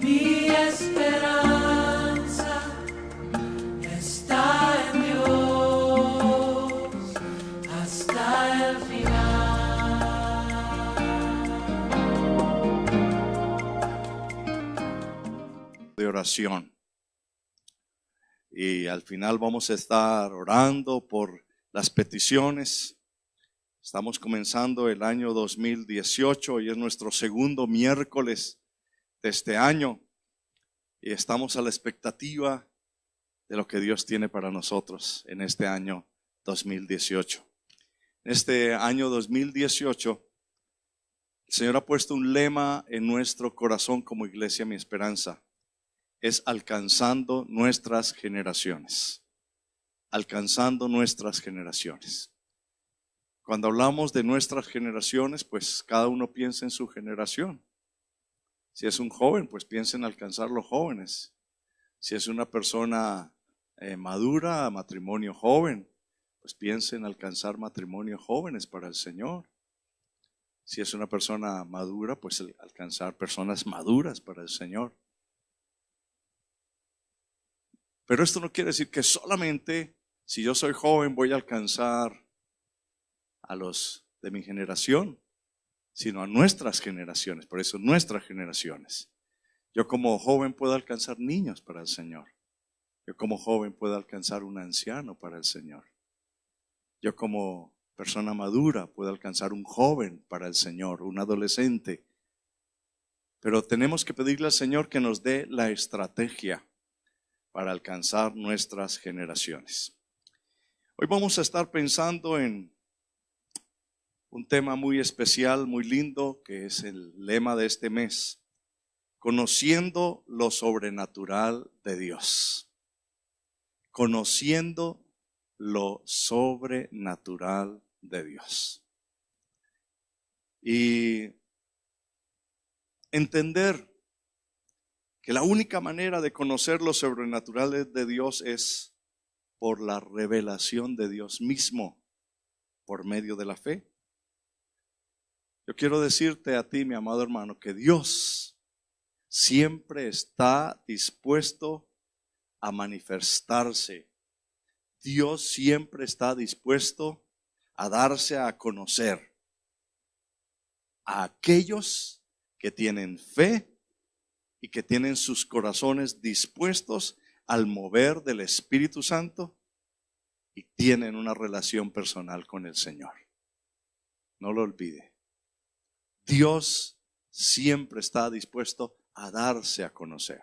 Mi esperanza está en Dios hasta el final. De oración. Y al final vamos a estar orando por las peticiones. Estamos comenzando el año 2018 y es nuestro segundo miércoles de este año. Y estamos a la expectativa de lo que Dios tiene para nosotros en este año 2018. En este año 2018, el Señor ha puesto un lema en nuestro corazón como Iglesia Mi Esperanza. Es alcanzando nuestras generaciones. Alcanzando nuestras generaciones. Cuando hablamos de nuestras generaciones, pues cada uno piensa en su generación. Si es un joven, pues piensa en alcanzar los jóvenes. Si es una persona madura, matrimonio joven, pues piensa en alcanzar matrimonios jóvenes para el Señor. Si es una persona madura, pues alcanzar personas maduras para el Señor. Pero esto no quiere decir que solamente si yo soy joven voy a alcanzar a los de mi generación, sino a nuestras generaciones. Por eso nuestras generaciones. Yo como joven puedo alcanzar niños para el Señor. Yo como joven puedo alcanzar un anciano para el Señor. Yo como persona madura puedo alcanzar un joven para el Señor, un adolescente. Pero tenemos que pedirle al Señor que nos dé la estrategia para alcanzar nuestras generaciones. Hoy vamos a estar pensando en un tema muy especial, muy lindo, que es el lema de este mes: conociendo lo sobrenatural de Dios. Conociendo lo sobrenatural de Dios. Y entender que la única manera de conocer lo sobrenatural de Dios es por la revelación de Dios mismo, por medio de la fe. Yo quiero decirte a ti, mi amado hermano, que Dios siempre está dispuesto a manifestarse. Dios siempre está dispuesto a darse a conocer a aquellos que tienen fe y que tienen sus corazones dispuestos al mover del Espíritu Santo y tienen una relación personal con el Señor. No lo olvide. Dios siempre está dispuesto a darse a conocer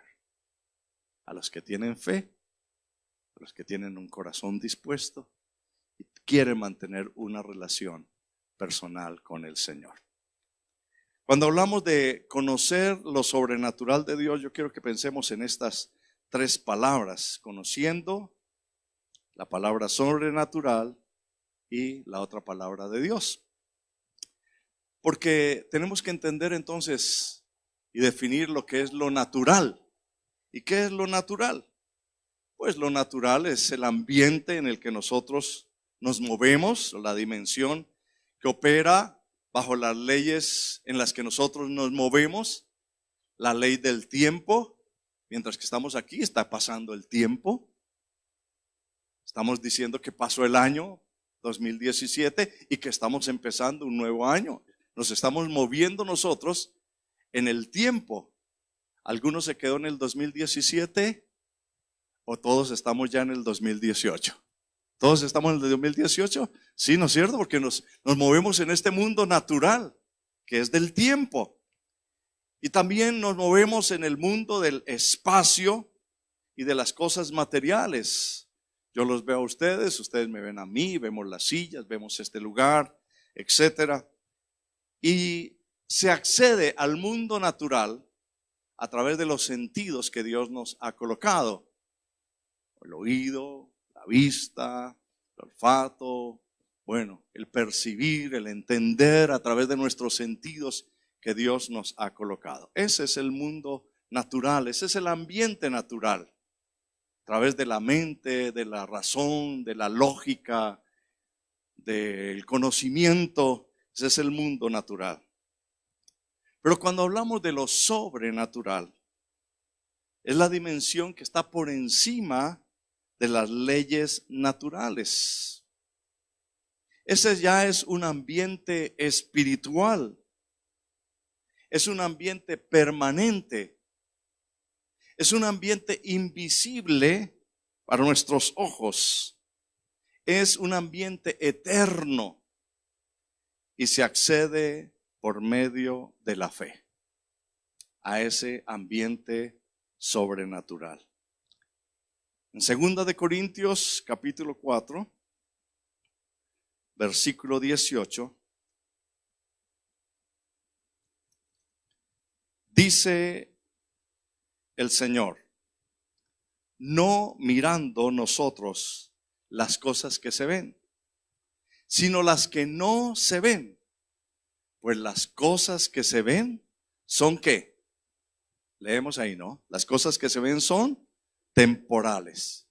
a los que tienen fe, a los que tienen un corazón dispuesto y quieren mantener una relación personal con el Señor. Cuando hablamos de conocer lo sobrenatural de Dios, yo quiero que pensemos en estas tres palabras: conociendo, la palabra sobrenatural y la otra palabra de Dios. Porque tenemos que entender entonces y definir lo que es lo natural. ¿Y qué es lo natural? Pues lo natural es el ambiente en el que nosotros nos movemos, la dimensión que opera bajo las leyes en las que nosotros nos movemos, la ley del tiempo. Mientras que estamos aquí, está pasando el tiempo. Estamos diciendo que pasó el año 2017 y que estamos empezando un nuevo año. Nos estamos moviendo nosotros en el tiempo. ¿Alguno se quedó en el 2017 o todos estamos ya en el 2018? ¿Todos estamos en el 2018? Sí, ¿no es cierto? Porque nos movemos en este mundo natural, que es del tiempo. Y también nos movemos en el mundo del espacio y de las cosas materiales. Yo los veo a ustedes, ustedes me ven a mí, vemos las sillas, vemos este lugar, etcétera. Y se accede al mundo natural a través de los sentidos que Dios nos ha colocado. El oído, la vista, el olfato, el percibir, el entender a través de nuestros sentidos que Dios nos ha colocado. Ese es el mundo natural, ese es el ambiente natural. A través de la mente, de la razón, de la lógica, del conocimiento. Ese es el mundo natural. Pero cuando hablamos de lo sobrenatural, Es la dimensión que está por encima de las leyes naturales. Ese ya es un ambiente espiritual. Es un ambiente permanente. Es un ambiente invisible para nuestros ojos. Es un ambiente eterno y se accede por medio de la fe a ese ambiente sobrenatural. En 2 de Corintios capítulo 4, versículo 18, dice el Señor: no mirando nosotros las cosas que se ven, sino las que no se ven. Pues las cosas que se ven son ¿qué? Leemos ahí, ¿no? Las cosas que se ven son temporales,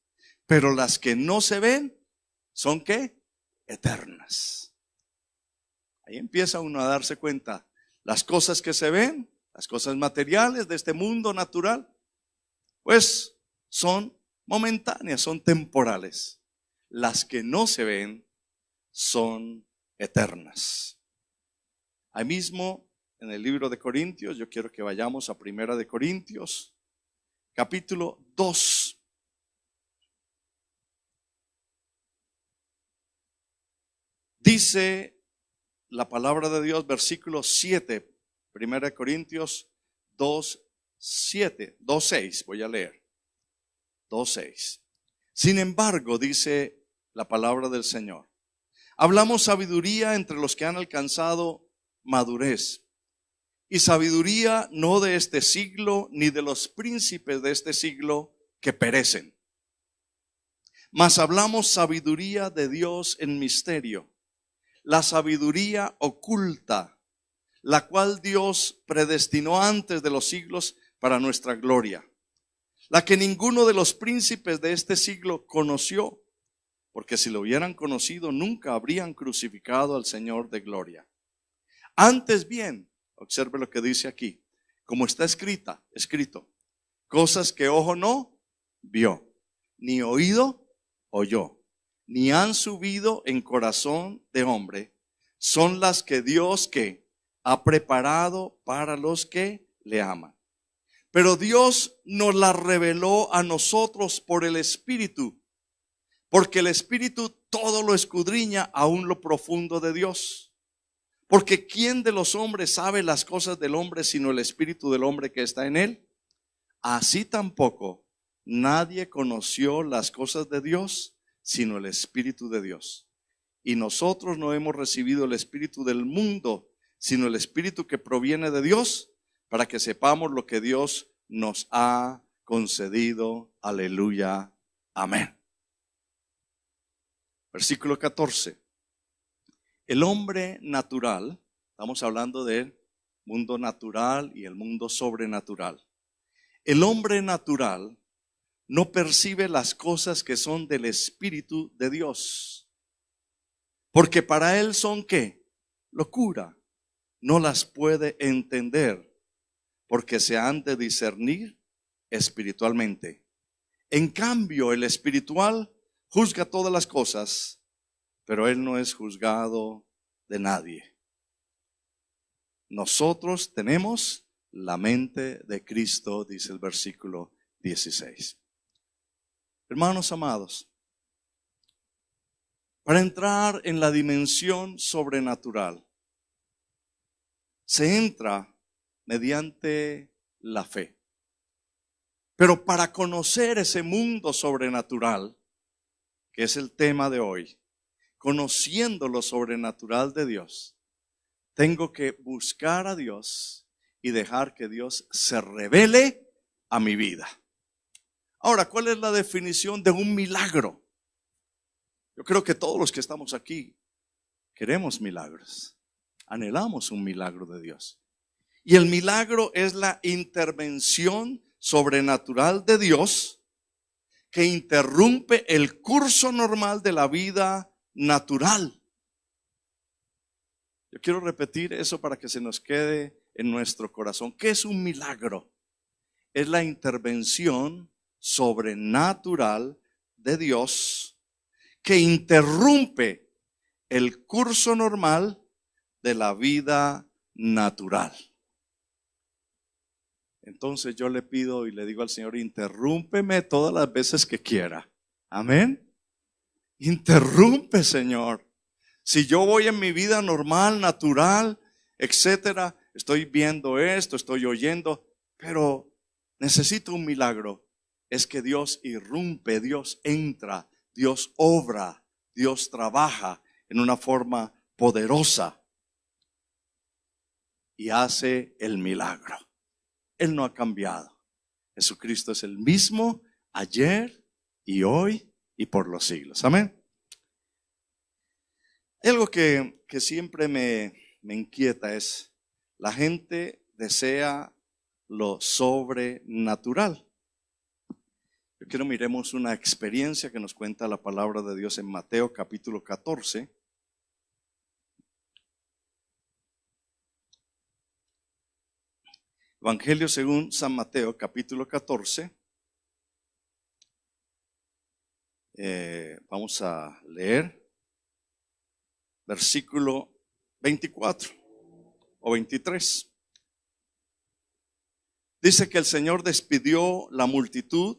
pero las que no se ven son ¿qué? Eternas. Ahí empieza uno a darse cuenta. Las cosas que se ven, las cosas materiales de este mundo natural, pues son momentáneas, son temporales. Las que no se ven son eternas. Ahí mismo en el libro de Corintios, yo quiero que vayamos a 1 de Corintios, capítulo 2. Dice la palabra de Dios, versículo 7, 1 Corintios 2, 7, 2, 6, voy a leer, 2, 6. Sin embargo, dice la palabra del Señor, hablamos sabiduría entre los que han alcanzado madurez, y sabiduría no de este siglo, ni de los príncipes de este siglo que perecen. Mas hablamos sabiduría de Dios en misterio, la sabiduría oculta, la cual Dios predestinó antes de los siglos para nuestra gloria, la que ninguno de los príncipes de este siglo conoció, porque si lo hubieran conocido nunca habrían crucificado al Señor de gloria. Antes bien, observe lo que dice aquí, como está escrito, cosas que ojo no vio, ni oído oyó, ni han subido en corazón de hombre, son las que Dios que ha preparado para los que le aman. Pero Dios nos las reveló a nosotros por el Espíritu, porque el Espíritu todo lo escudriña, aún lo profundo de Dios. Porque ¿quién de los hombres sabe las cosas del hombre sino el espíritu del hombre que está en él? Así tampoco nadie conoció las cosas de Dios sino el Espíritu de Dios. Y nosotros no hemos recibido el espíritu del mundo, sino el Espíritu que proviene de Dios, para que sepamos lo que Dios nos ha concedido. Aleluya. Amén. Versículo 14. El hombre natural, estamos hablando del mundo natural y el mundo sobrenatural. El hombre natural no percibe las cosas que son del Espíritu de Dios, porque para él son ¿qué? Locura. No las puede entender, porque se han de discernir espiritualmente. En cambio, el espiritual juzga todas las cosas, pero él no es juzgado de nadie. Nosotros tenemos la mente de Cristo, dice el versículo 16. Hermanos amados, para entrar en la dimensión sobrenatural, se entra mediante la fe. Pero para conocer ese mundo sobrenatural, que es el tema de hoy, conociendo lo sobrenatural de Dios, tengo que buscar a Dios y dejar que Dios se revele a mi vida. Ahora, ¿cuál es la definición de un milagro? Yo creo que todos los que estamos aquí queremos milagros, anhelamos un milagro de Dios. Y el milagro es la intervención sobrenatural de Dios que interrumpe el curso normal de la vida natural. Yo quiero repetir eso para que se nos quede en nuestro corazón. ¿Qué es un milagro? es la intervención sobrenatural de Dios que interrumpe el curso normal de la vida natural. Entonces yo le pido y le digo al Señor, interrúmpeme todas las veces que quiera. Amén. Interrumpe, Señor. Si yo voy en mi vida normal, natural, etcétera, estoy viendo esto, estoy oyendo, pero necesito un milagro. Es que Dios irrumpe, Dios entra, Dios obra, Dios trabaja en una forma poderosa y hace el milagro. Él no ha cambiado. Jesucristo es el mismo ayer y hoy y por los siglos. Amén. Algo que siempre me inquieta es, la gente desea lo sobrenatural. Yo quiero miremos una experiencia que nos cuenta la palabra de Dios en Mateo capítulo 14. Evangelio según San Mateo, capítulo 14. Vamos a leer versículo 24 o 23. Dice que el Señor despidió la multitud,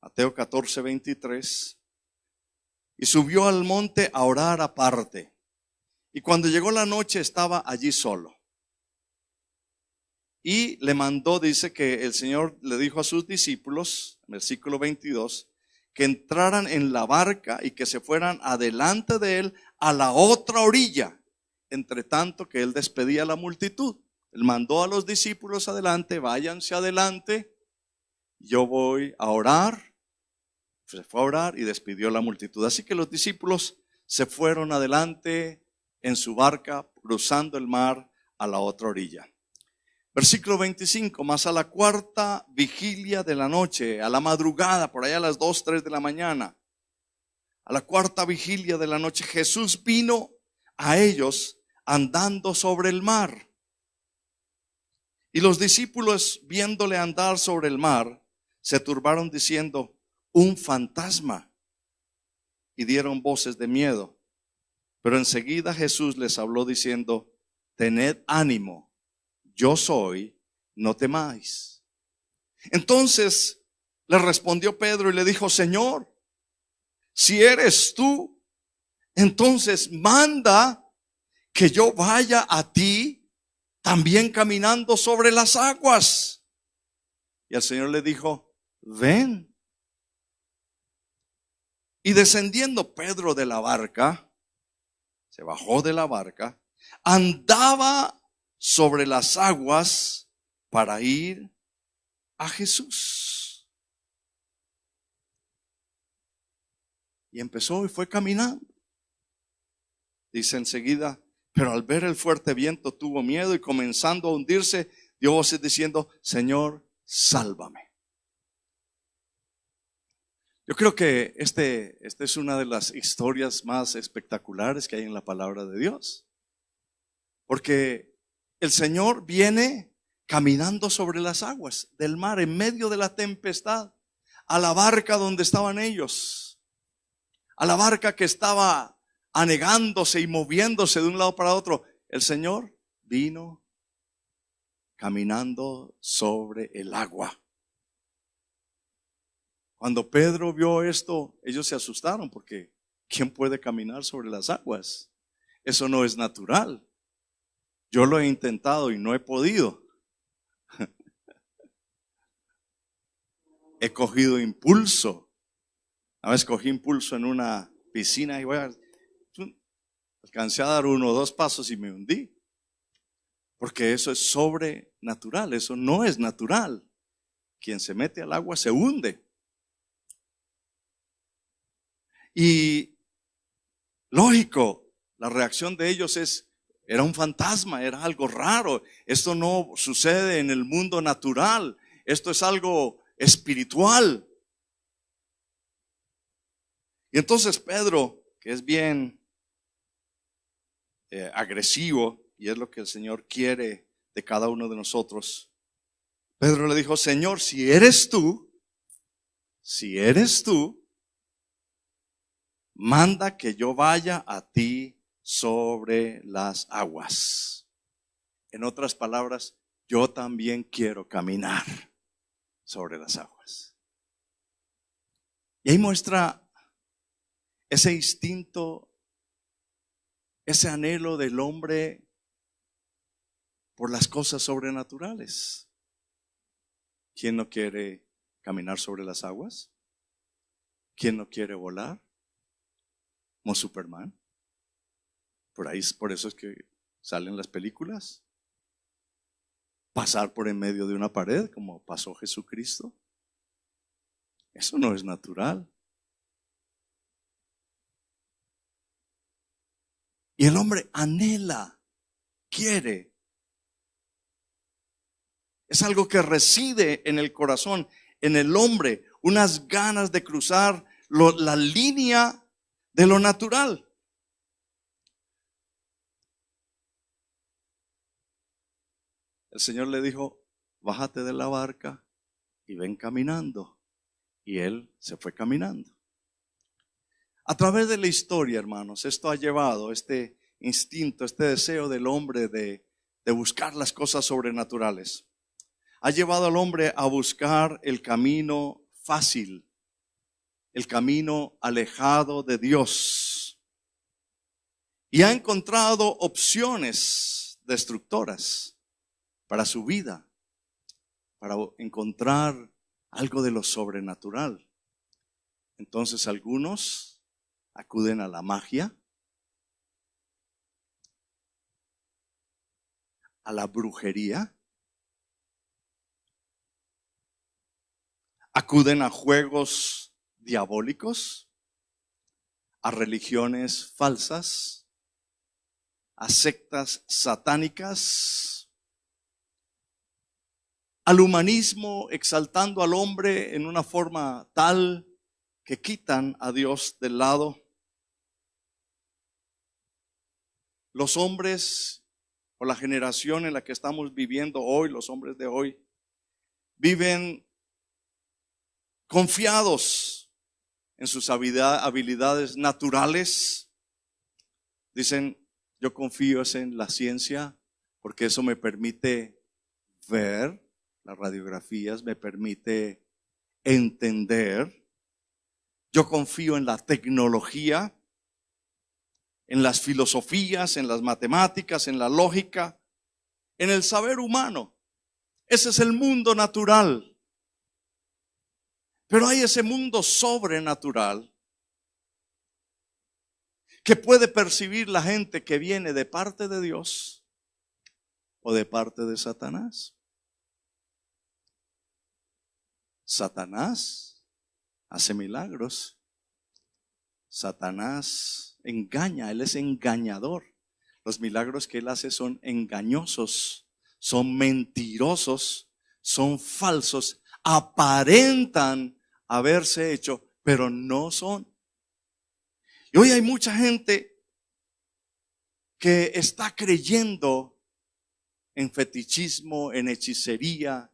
Mateo 14, 23, y subió al monte a orar aparte. Y cuando llegó la noche estaba allí solo. Y le mandó, dice que el Señor le dijo a sus discípulos, versículo 22, que entraran en la barca y que se fueran adelante de él a la otra orilla, entre tanto que él despedía a la multitud. Él mandó a los discípulos adelante, váyanse adelante, yo voy a orar. Se fue a orar y despidió a la multitud. Así que los discípulos se fueron adelante en su barca, cruzando el mar a la otra orilla. Versículo 25, mas a la cuarta vigilia de la noche, a la madrugada, por allá a las 2, 3 de la mañana, a la cuarta vigilia de la noche, Jesús vino a ellos andando sobre el mar. Y los discípulos, viéndole andar sobre el mar, se turbaron diciendo, un fantasma, y dieron voces de miedo. Pero enseguida Jesús les habló diciendo, tened ánimo, yo soy, no temáis. Entonces le respondió Pedro y le dijo, Señor, si eres tú, entonces manda que yo vaya a ti también caminando sobre las aguas. Y el Señor le dijo, ven. Y descendiendo Pedro de la barca, se bajó de la barca, andaba sobre las aguas para ir a Jesús. Y empezó y fue caminando. Dice enseguida, pero al ver el fuerte viento tuvo miedo y comenzando a hundirse, dio voces diciendo, Señor, sálvame. Yo creo que esta es una de las historias más espectaculares que hay en la palabra de Dios. Porque el Señor viene caminando sobre las aguas del mar en medio de la tempestad, a la barca donde estaban ellos, a la barca que estaba anegándose y moviéndose de un lado para otro. El Señor vino caminando sobre el agua. Cuando Pedro vio esto, ellos se asustaron porque ¿quién puede caminar sobre las aguas? Eso no es natural. Yo lo he intentado y no he podido. He cogido impulso. A veces cogí impulso en una piscina y alcancé a dar 1 o 2 pasos y me hundí. Porque eso es sobrenatural, eso no es natural. Quien se mete al agua se hunde. Y lógico, la reacción de ellos era un fantasma, era algo raro. Esto no sucede en el mundo natural, esto es algo espiritual. Y entonces Pedro, que es bien agresivo, y es lo que el Señor quiere de cada uno de nosotros, Pedro le dijo, Señor, si eres tú, manda que yo vaya a ti sobre las aguas. En otras palabras, yo también quiero caminar sobre las aguas. Y ahí muestra ese instinto, ese anhelo del hombre por las cosas sobrenaturales. ¿Quién no quiere caminar sobre las aguas? ¿Quién no quiere volar? Como Superman. Por eso es que salen las películas. Pasar por en medio de una pared, como pasó Jesucristo. Eso no es natural. Y el hombre anhela, quiere. Es algo que reside en el corazón, en el hombre, unas ganas de cruzar la línea de lo natural. El Señor le dijo, bájate de la barca y ven caminando. Y él se fue caminando. A través de la historia, hermanos, esto ha llevado este instinto, este deseo del hombre de buscar las cosas sobrenaturales. Ha llevado al hombre a buscar el camino fácil, el camino alejado de Dios. Y ha encontrado opciones destructoras para su vida, para encontrar algo de lo sobrenatural. Entonces algunos acuden a la magia, a la brujería, acuden a juegos diabólicos, a religiones falsas, a sectas satánicas, al humanismo, exaltando al hombre en una forma tal que quitan a Dios del lado. Los hombres, o la generación en la que estamos viviendo hoy, los hombres de hoy, viven confiados en sus habilidades naturales. Dicen, yo confío en la ciencia porque eso me permite ver las radiografías, me permite entender. Yo confío en la tecnología, en las filosofías, en las matemáticas, en la lógica, en el saber humano. Ese es el mundo natural. Pero hay ese mundo sobrenatural que puede percibir la gente que viene de parte de Dios o de parte de Satanás. Satanás hace milagros. Satanás engaña, él es engañador. Los milagros que él hace son engañosos, son mentirosos, son falsos, aparentan haberse hecho, pero no son. Y hoy hay mucha gente que está creyendo en fetichismo, en hechicería.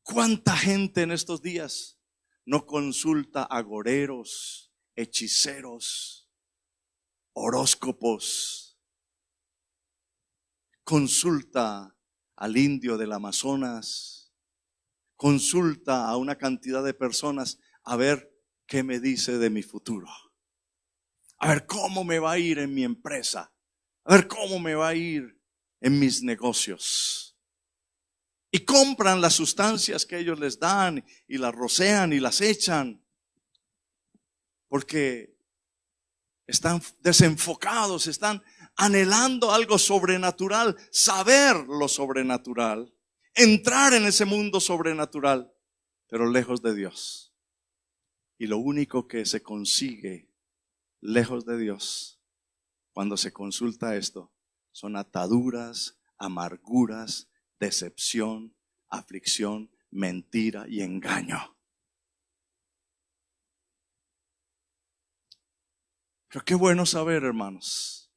¿Cuánta gente en estos días no consulta agoreros, hechiceros, horóscopos? Consulta al indio del Amazonas, consulta a una cantidad de personas a ver qué me dice de mi futuro, a ver cómo me va a ir en mi empresa, a ver cómo me va a ir en mis negocios. Y compran las sustancias que ellos les dan y las rocean y las echan porque están desenfocados, están anhelando algo sobrenatural, saber lo sobrenatural, entrar en ese mundo sobrenatural, pero lejos de Dios. Y lo único que se consigue lejos de Dios, cuando se consulta esto, son ataduras, amarguras, decepción, aflicción, mentira y engaño. Pero qué bueno saber, hermanos,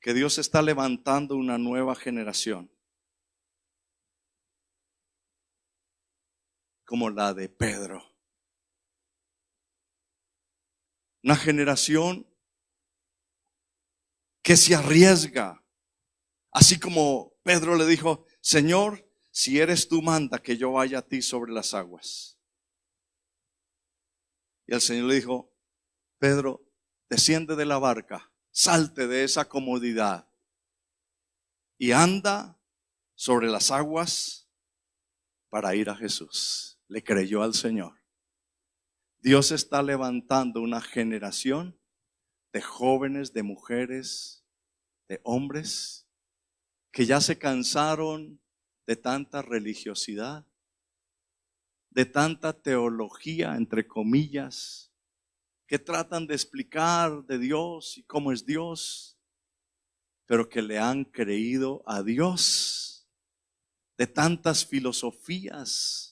que Dios está levantando una nueva generación, como la de Pedro. Una generación que se arriesga, así como Pedro le dijo: Señor, si eres tú, manda que yo vaya a ti sobre las aguas. Y el Señor le dijo: Pedro, desciende de la barca, salte de esa comodidad y anda sobre las aguas para ir a Jesús. Le creyó al Señor. Dios está levantando una generación de jóvenes, de mujeres, de hombres que ya se cansaron de tanta religiosidad, de tanta teología, entre comillas, que tratan de explicar de Dios y cómo es Dios, pero que le han creído a Dios, de tantas filosofías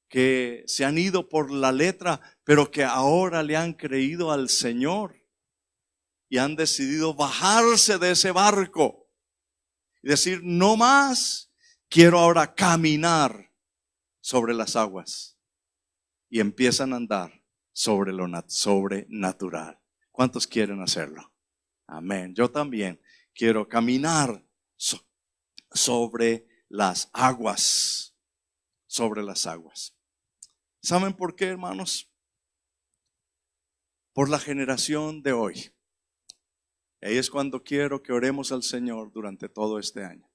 que se han ido por la letra, pero que ahora le han creído al Señor y han decidido bajarse de ese barco y decir: no más, quiero ahora caminar sobre las aguas. Y empiezan a andar sobre lo sobrenatural. ¿Cuántos quieren hacerlo? Amén. Yo también quiero caminar sobre las aguas. Sobre las aguas. ¿Saben por qué, hermanos? Por la generación de hoy. Ahí es cuando quiero que oremos al Señor durante todo este año.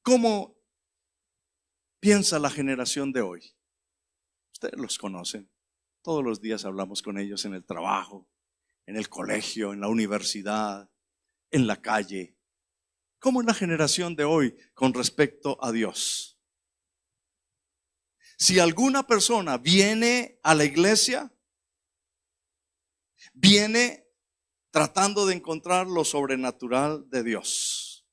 ¿Cómo piensa la generación de hoy? Ustedes los conocen. Todos los días hablamos con ellos en el trabajo, en el colegio, en la universidad, en la calle. ¿Cómo es la generación de hoy con respecto a Dios? Si alguna persona viene a la iglesia, viene tratando de encontrar lo sobrenatural de Dios.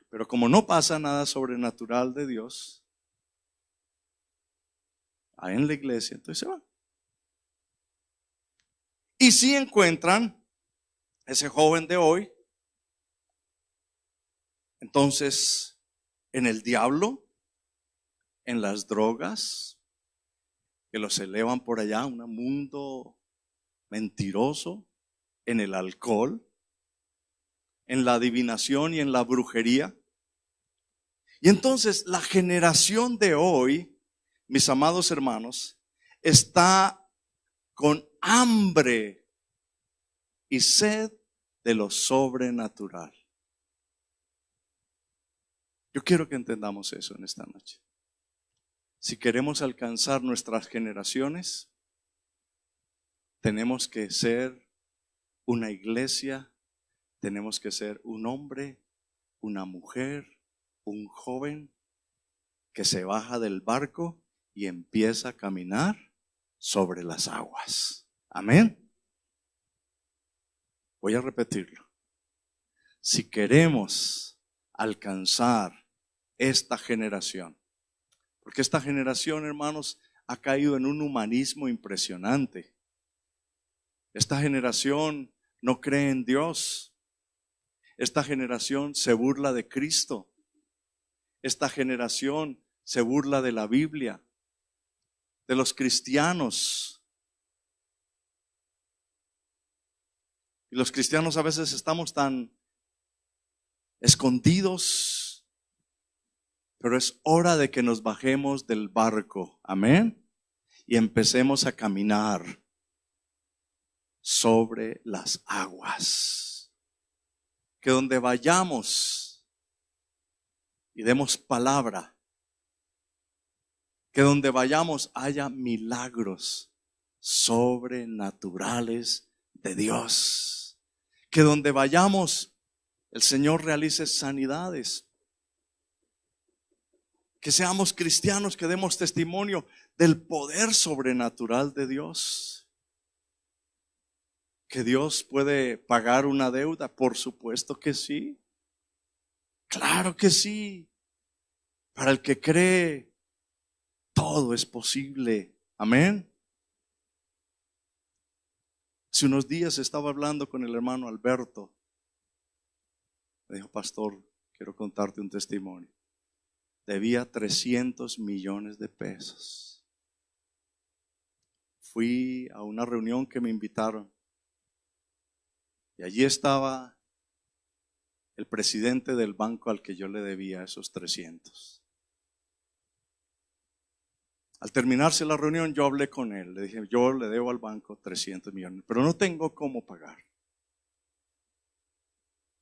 Pero como no pasa nada sobrenatural de Dios ahí en la iglesia, entonces se van. Y si encuentran ese joven de hoy, entonces en el diablo, en las drogas, que los elevan por allá a un mundo mentiroso, en el alcohol, en la adivinación y en la brujería. Y entonces la generación de hoy, mis amados hermanos, está con hambre y sed de lo sobrenatural. Yo quiero que entendamos eso en esta noche. Si queremos alcanzar nuestras generaciones, tenemos que ser una iglesia, tenemos que ser un hombre, una mujer, un joven que se baja del barco y empieza a caminar sobre las aguas. Amén. Voy a repetirlo. Si queremos alcanzar esta generación, porque esta generación, hermanos, ha caído en un humanismo impresionante. Esta generación no cree en Dios. Esta generación se burla de Cristo. Esta generación se burla de la Biblia, de los cristianos. Y los cristianos a veces estamos tan escondidos. Pero es hora de que nos bajemos del barco, amén, y empecemos a caminar sobre las aguas. Que donde vayamos y demos palabra, que donde vayamos haya milagros sobrenaturales de Dios. Que donde vayamos el Señor realice sanidades. Que seamos cristianos, que demos testimonio del poder sobrenatural de Dios. ¿Que Dios puede pagar una deuda? Por supuesto que sí. Claro que sí. Para el que cree, todo es posible. Amén. Hace unos días estaba hablando con el hermano Alberto. Me dijo, pastor, quiero contarte un testimonio. Debía 300 millones de pesos. Fui a una reunión que me invitaron y allí estaba el presidente del banco al que yo le debía esos 300. Al terminarse la reunión yo hablé con él, le dije, yo le debo al banco 300 millones, pero no tengo cómo pagar.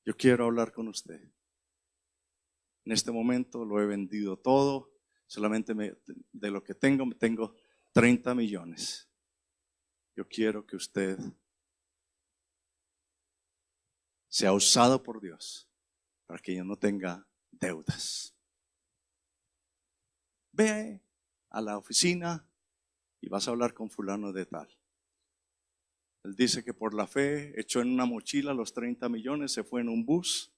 Yo quiero hablar con usted. En este momento lo he vendido todo, solamente de lo que tengo, tengo 30 millones. Yo quiero que usted sea usado por Dios para que yo no tenga deudas. Ve a la oficina y vas a hablar con fulano de tal. Él dice que por la fe echó en una mochila los 30 millones, se fue en un bus.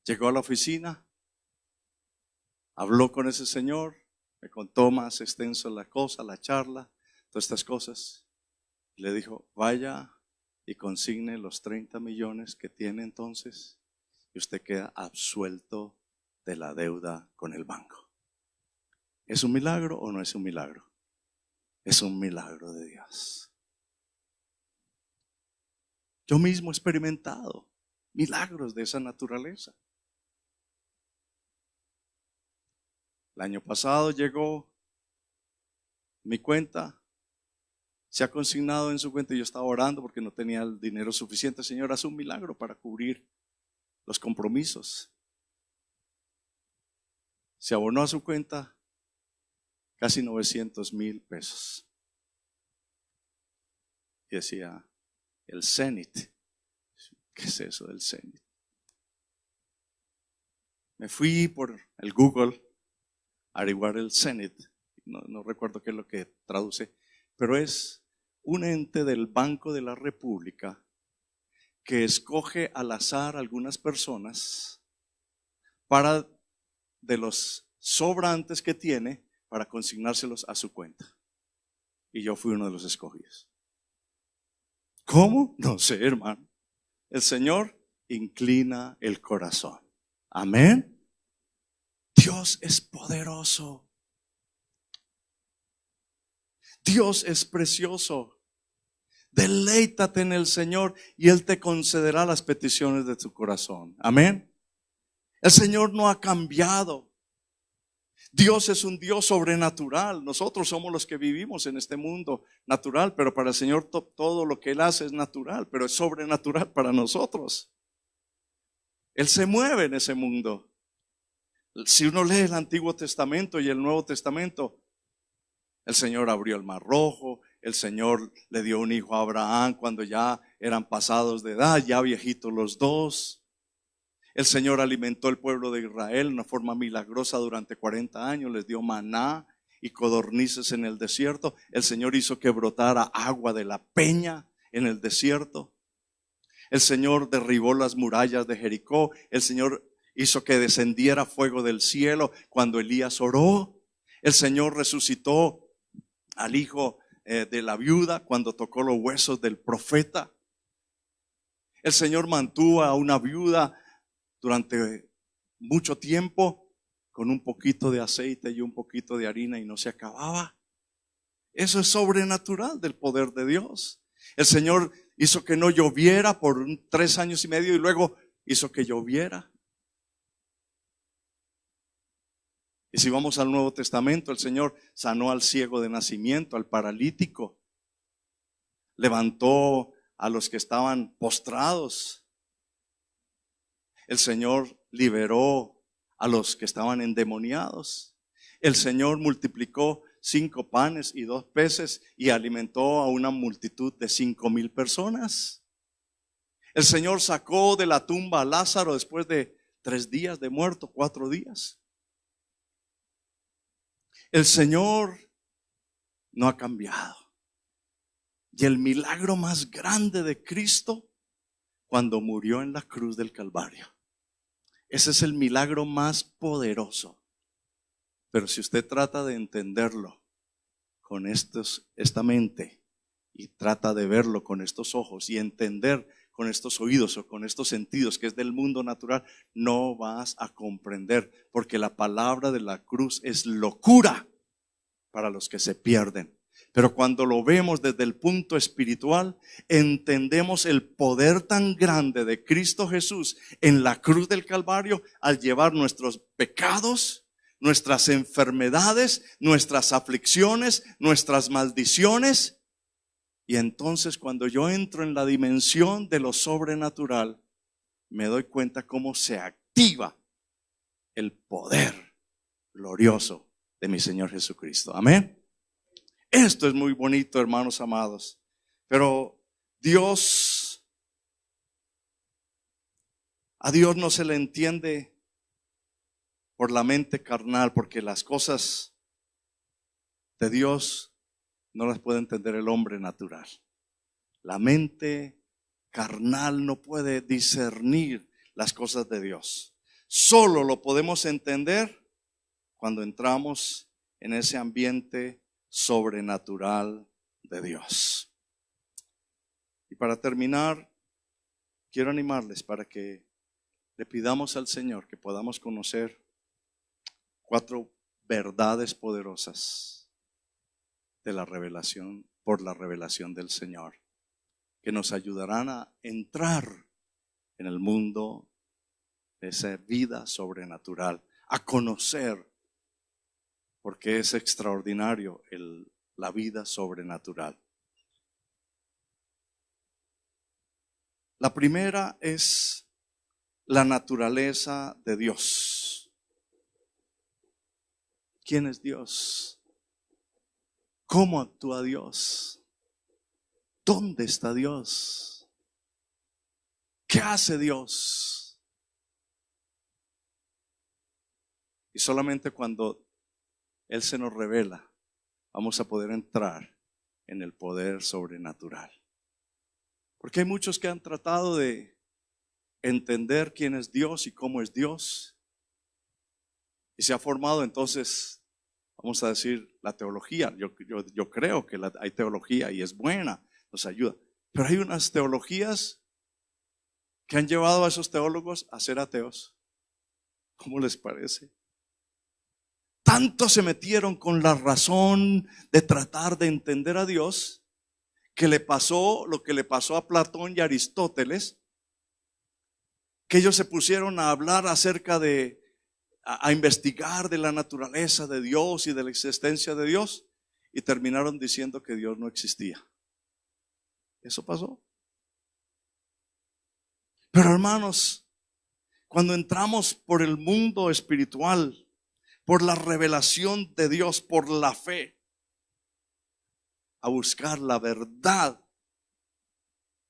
Llegó a la oficina, habló con ese señor, me contó más extenso la cosa, la charla, todas estas cosas. Le dijo, vaya y consigne los 30 millones que tiene entonces y usted queda absuelto de la deuda con el banco. ¿Es un milagro o no es un milagro? Es un milagro de Dios. Yo mismo he experimentado milagros de esa naturaleza. El año pasado llegó mi cuenta, se ha consignado en su cuenta y yo estaba orando porque no tenía el dinero suficiente. Señor, haz un milagro para cubrir los compromisos. Se abonó a su cuenta casi 900,000 pesos. Y decía, el Zenit. ¿Qué es eso del Zenit? Me fui por el Google a averiguar el Zenit. No recuerdo qué es lo que traduce, pero es un ente del Banco de la República que escoge al azar algunas personas para, de los sobrantes que tiene, para consignárselos a su cuenta. Y yo fui uno de los escogidos. ¿Cómo? No sé, hermano. El Señor inclina el corazón. Amén. Dios es poderoso. Dios es precioso. Deleítate en el Señor y Él te concederá las peticiones de tu corazón. Amén. El Señor no ha cambiado. Dios es un Dios sobrenatural. Nosotros somos los que vivimos en este mundo natural, pero para el Señor todo lo que Él hace es natural, pero es sobrenatural para nosotros. Él se mueve en ese mundo. Si uno lee el Antiguo Testamento y el Nuevo Testamento, el Señor abrió el Mar Rojo, el Señor le dio un hijo a Abraham cuando ya eran pasados de edad, ya viejitos los dos. El Señor alimentó al pueblo de Israel de una forma milagrosa durante 40 años, les dio maná y codornices en el desierto. El Señor hizo que brotara agua de la peña en el desierto. El Señor derribó las murallas de Jericó. El Señor hizo que descendiera fuego del cielo cuando Elías oró. El Señor resucitó al hijo de la viuda cuando tocó los huesos del profeta. El Señor mantuvo a una viuda durante mucho tiempo con un poquito de aceite y un poquito de harina y no se acababa. Eso es sobrenatural del poder de Dios. El Señor hizo que no lloviera por 3 años y medio y luego hizo que lloviera. Y si vamos al Nuevo Testamento, el Señor sanó al ciego de nacimiento, al paralítico, levantó a los que estaban postrados. El Señor liberó a los que estaban endemoniados. El Señor multiplicó 5 panes y 2 peces y alimentó a una multitud de 5,000 personas. El Señor sacó de la tumba a Lázaro después de 3 días de muerto, 4 días. El Señor no ha cambiado. Y el milagro más grande de Cristo, cuando murió en la cruz del Calvario. Ese es el milagro más poderoso. Pero si usted trata de entenderlo con esta mente y trata de verlo con estos ojos y entender con estos oídos o con estos sentidos que es del mundo natural, no vas a comprender, porque la palabra de la cruz es locura para los que se pierden. Pero cuando lo vemos desde el punto espiritual, entendemos el poder tan grande de Cristo Jesús en la cruz del Calvario al llevar nuestros pecados, nuestras enfermedades, nuestras aflicciones, nuestras maldiciones. Y entonces cuando yo entro en la dimensión de lo sobrenatural, me doy cuenta cómo se activa el poder glorioso de mi Señor Jesucristo. Amén. Esto es muy bonito, hermanos amados. Pero a Dios no se le entiende por la mente carnal, porque las cosas de Dios no las puede entender el hombre natural. La mente carnal no puede discernir las cosas de Dios. Solo lo podemos entender cuando entramos en ese ambiente sobrenatural de Dios. Y para terminar, quiero animarles para que le pidamos al Señor que podamos conocer 4 verdades poderosas de la revelación, por la revelación del Señor, que nos ayudarán a entrar en el mundo de esa vida sobrenatural, a conocer, porque es extraordinario la vida sobrenatural. La primera es la naturaleza de Dios. ¿Quién es Dios? ¿Cómo actúa Dios? ¿Dónde está Dios? ¿Qué hace Dios? Y solamente cuando Él se nos revela, vamos a poder entrar en el poder sobrenatural. Porque hay muchos que han tratado de entender quién es Dios y cómo es Dios. Y se ha formado entonces, vamos a decir, la teología. Yo creo que hay teología y es buena, nos ayuda. Pero hay unas teologías que han llevado a esos teólogos a ser ateos. ¿Cómo les parece? Tanto se metieron con la razón de tratar de entender a Dios, que le pasó lo que le pasó a Platón y Aristóteles, que ellos se pusieron a hablar acerca a investigar de la naturaleza de Dios y de la existencia de Dios, y terminaron diciendo que Dios no existía. Eso pasó. Pero hermanos, cuando entramos por el mundo espiritual, por la revelación de Dios, por la fe, a buscar la verdad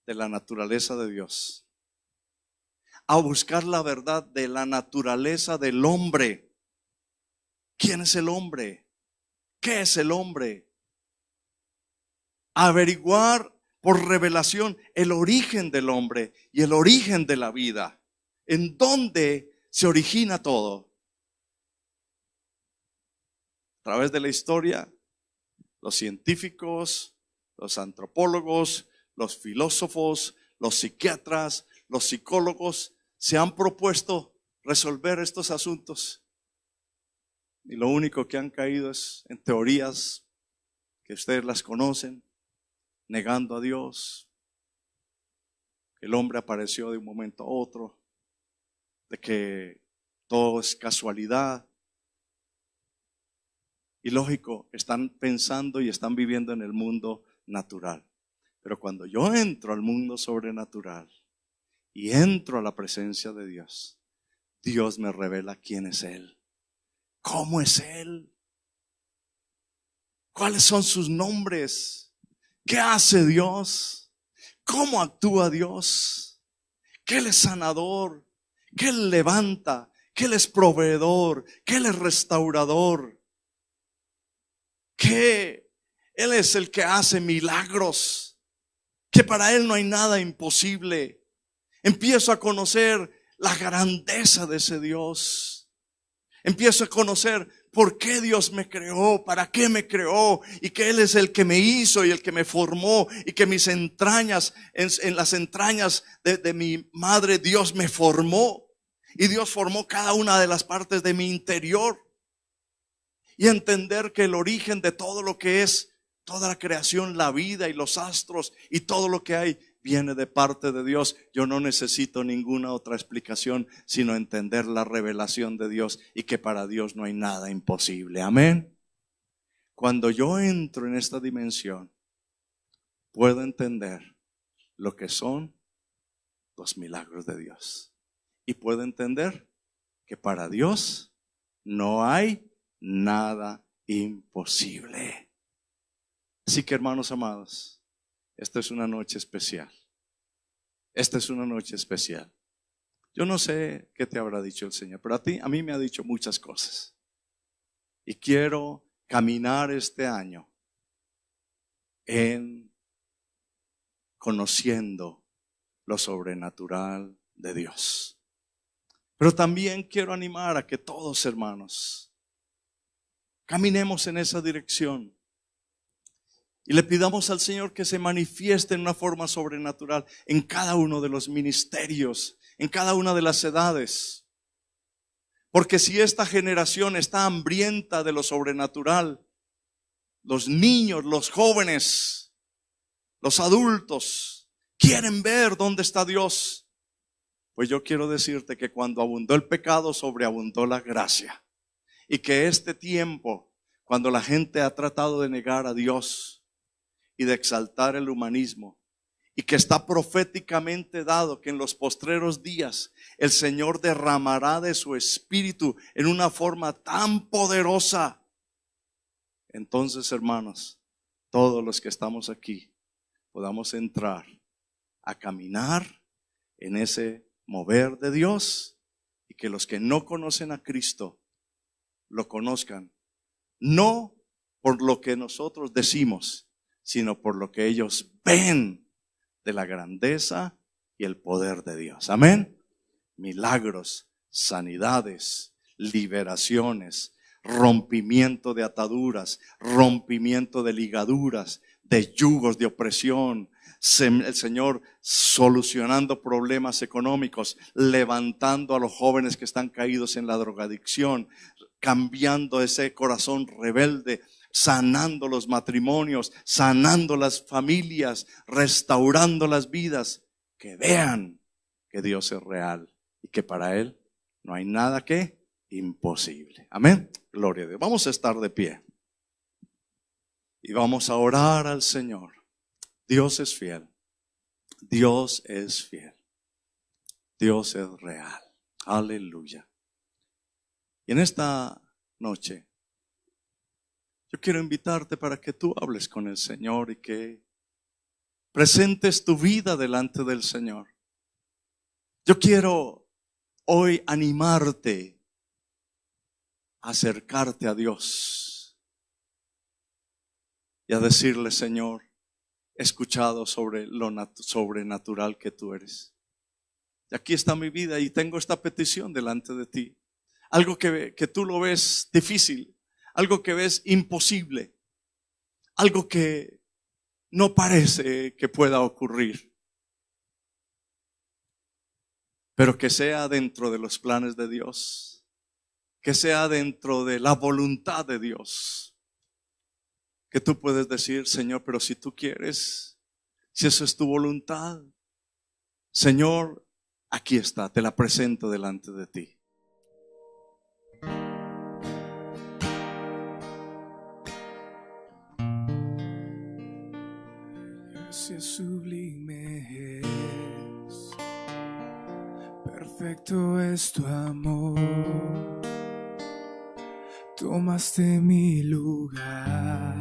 de la naturaleza de Dios, a buscar la verdad de la naturaleza del hombre. ¿Quién es el hombre? ¿Qué es el hombre? Averiguar por revelación el origen del hombre y el origen de la vida, en dónde se origina todo. A través de la historia, los científicos, los antropólogos, los filósofos, los psiquiatras, los psicólogos se han propuesto resolver estos asuntos. Y lo único que han caído es en teorías que ustedes las conocen, negando a Dios, que el hombre apareció de un momento a otro, de que todo es casualidad. Y lógico, están pensando y están viviendo en el mundo natural. Pero cuando yo entro al mundo sobrenatural y entro a la presencia de Dios, Dios me revela quién es Él, cómo es Él, cuáles son sus nombres, qué hace Dios, cómo actúa Dios, que Él es sanador, que Él levanta, que Él es proveedor, que Él es restaurador, que Él es el que hace milagros, que para Él no hay nada imposible. Empiezo a conocer la grandeza de ese Dios. Empiezo a conocer por qué Dios me creó, para qué me creó, y que Él es el que me hizo y el que me formó, y que mis entrañas, en las entrañas de mi madre, Dios me formó, y Dios formó cada una de las partes de mi interior. Y entender que el origen de todo lo que es toda la creación, la vida y los astros y todo lo que hay, viene de parte de Dios. Yo no necesito ninguna otra explicación, sino entender la revelación de Dios, y que para Dios no hay nada imposible. Amén. Cuando yo entro en esta dimensión, puedo entender lo que son los milagros de Dios. Y puedo entender que para Dios no hay nada imposible. Así que, hermanos amados, esta es una noche especial. Esta es una noche especial. Yo no sé qué te habrá dicho el Señor, pero a mí me ha dicho muchas cosas. Y quiero caminar este año en conociendo lo sobrenatural de Dios. Pero también quiero animar a que todos, hermanos, caminemos en esa dirección. Y le pidamos al Señor que se manifieste en una forma sobrenatural en cada uno de los ministerios, en cada una de las edades. Porque si esta generación está hambrienta de lo sobrenatural, los niños, los jóvenes, los adultos quieren ver dónde está Dios. Pues yo quiero decirte que cuando abundó el pecado, sobreabundó la gracia. Y que este tiempo, cuando la gente ha tratado de negar a Dios y de exaltar el humanismo, y que está proféticamente dado que en los postreros días el Señor derramará de su espíritu en una forma tan poderosa, entonces, hermanos, todos los que estamos aquí podamos entrar a caminar en ese mover de Dios, y que los que no conocen a Cristo lo conozcan, no por lo que nosotros decimos, sino por lo que ellos ven de la grandeza y el poder de Dios. Amén. Milagros, sanidades, liberaciones, rompimiento de ataduras, rompimiento de ligaduras, de yugos de opresión. El Señor solucionando problemas económicos, levantando a los jóvenes que están caídos en la drogadicción, cambiando ese corazón rebelde, sanando los matrimonios, sanando las familias, restaurando las vidas. Que vean que Dios es real y que para Él no hay nada que imposible. Amén. Gloria a Dios. Vamos a estar de pie y vamos a orar al Señor. Dios es fiel. Dios es fiel. Dios es real. Aleluya. Y en esta noche yo quiero invitarte para que tú hables con el Señor y que presentes tu vida delante del Señor. Yo quiero hoy animarte a acercarte a Dios y a decirle: Señor, he escuchado sobre lo sobrenatural que tú eres. Y aquí está mi vida y tengo esta petición delante de ti. Algo que tú lo ves difícil, algo que ves imposible, algo que no parece que pueda ocurrir, pero que sea dentro de los planes de Dios, que sea dentro de la voluntad de Dios, que tú puedes decir: Señor, pero si tú quieres, si eso es tu voluntad, Señor, aquí está, te la presento delante de ti. Gracia sublime es, perfecto es tu amor, tomaste mi lugar,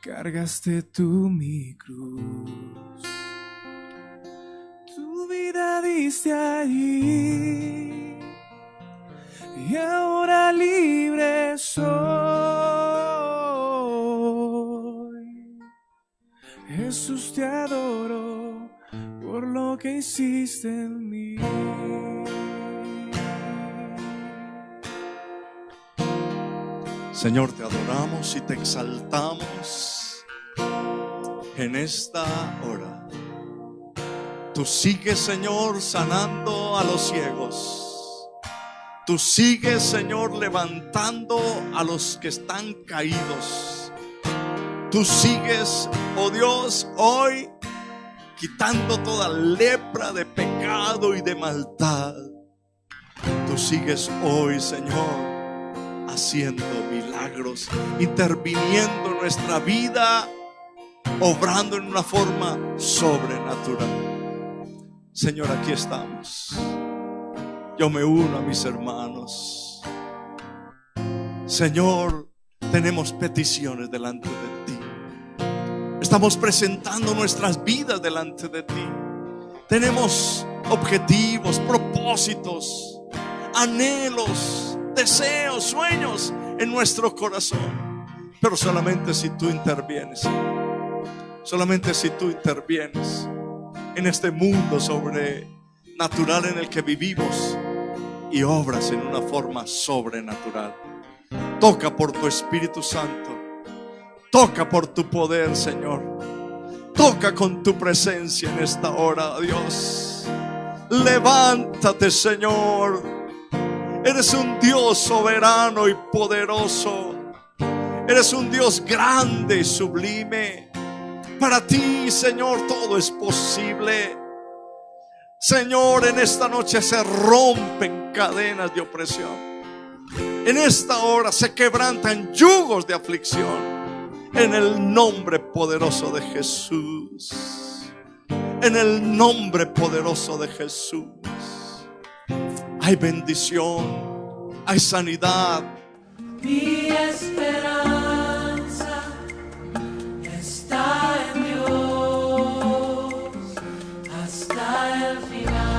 cargaste tú mi cruz, tu vida diste allí y ahora libre soy. Jesús, te adoro por lo que hiciste en mí. Señor, te adoramos y te exaltamos en esta hora. Tú sigues, Señor, sanando a los ciegos. Tú sigues, Señor, levantando a los que están caídos. Tú sigues, oh Dios, hoy quitando toda lepra de pecado y de maldad. Tú sigues hoy, Señor, haciendo milagros, interviniendo en nuestra vida, obrando en una forma sobrenatural. Señor, aquí estamos. Yo me uno a mis hermanos. Señor, tenemos peticiones delante de ti. Estamos presentando nuestras vidas delante de ti. Tenemos objetivos, propósitos, anhelos, deseos, sueños en nuestro corazón. Pero solamente si tú intervienes, solamente si tú intervienes en este mundo sobrenatural en el que vivimos y obras en una forma sobrenatural. Toca por tu Espíritu Santo. Toca por tu poder, Señor. Toca con tu presencia en esta hora, Dios. Levántate, Señor. Eres un Dios soberano y poderoso. Eres un Dios grande y sublime. Para ti, Señor, todo es posible. Señor, en esta noche se rompen cadenas de opresión. En esta hora se quebrantan yugos de aflicción. En el nombre poderoso de Jesús. En el nombre poderoso de Jesús. Hay bendición, hay sanidad. Mi esperanza está en Dios hasta el final.